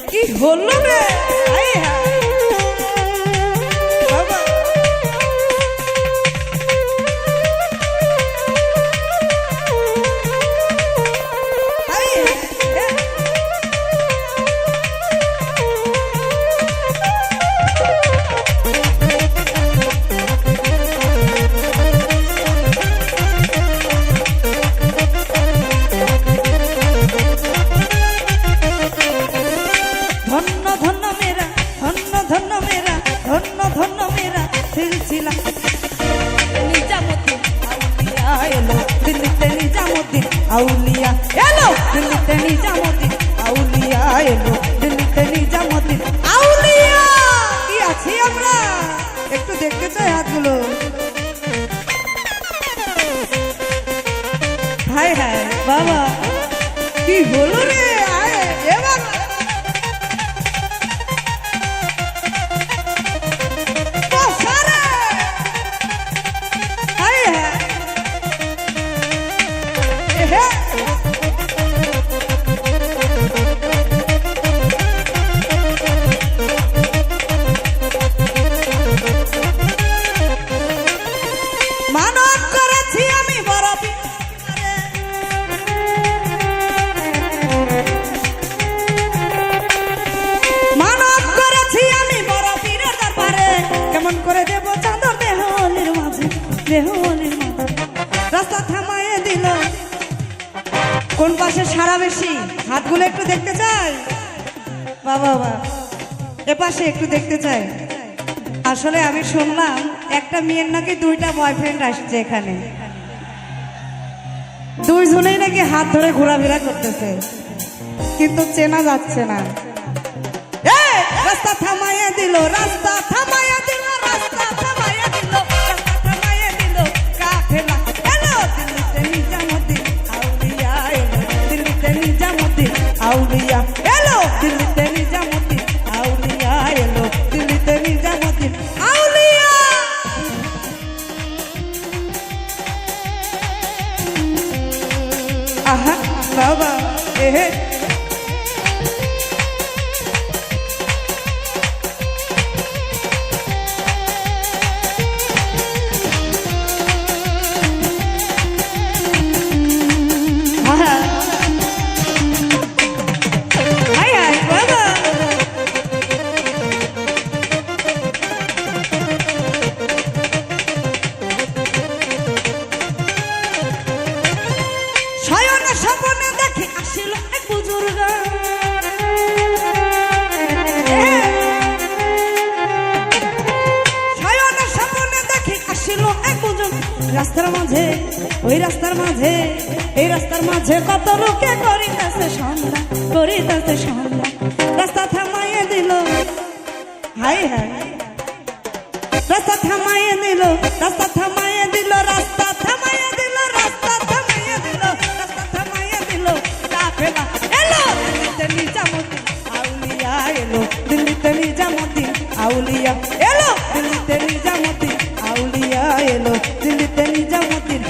কি হলো রে? আউলিয়া এলো দিল্লিতে নিজামুদ্দিন আউলিয়া এলো দিল্লিতে নিজামুদ্দিন আউলিয়া কি আছি আমরা একটু দেখতে চাই হাতগুলো হায় হায় বাবা কি হলো রে আয় এ বাবা রাস্তা থামায়ে দিল কোন পাশে সারা বেশি হাতগুলো একটু দেখতে চাই বাবা বাবা এ পাশে একটু দেখতে চাই আসলে আমি শুনলাম একটা মেয়ের নাকি দুইটা বয়ফ্রেন্ড আসছে এখানে দুইজনেই নাকি হাত ধরে ঘোরাফেরা করতেছে কিন্তু চেনা যাচ্ছে না রাস্তা থামায়ে দিল রাস্তা থামায়ে দিল রাস্তা থামায়ে দিল আউলিয়া এলো দিল্লিতে নিজামুদ্দিন আউলিয়া এলো দিল্লিতে নিজামুদ্দিন আউলিয়া আহা বাবা এহে রাস্তার মাঝে ওই রাস্তার মাঝে এই রাস্তার মাঝে কত লোকে করিতেছে সন্ধ্যা করিতেছে সন্ধ্যা রাস্তা থামাইয়ে দিল হাই হাই রাস্তা থামাইয়ে দিল রাস্তা থামাইয়ে দিল রাস্তা থামাইয়ে দিল রাস্তা থামাইয়ে দিল রাস্তা থামাইয়ে দিল কাফেলা এলো দিল্লিতে নিজামুদ্দিন আউলিয়া এলো দিল্লিতে নিজামুদ্দিন আউলিয়া এলো দিল্লিতে নিজামুদ্দিন আউলিয়া এলো দিল্লিতে নিজামুদ্দিন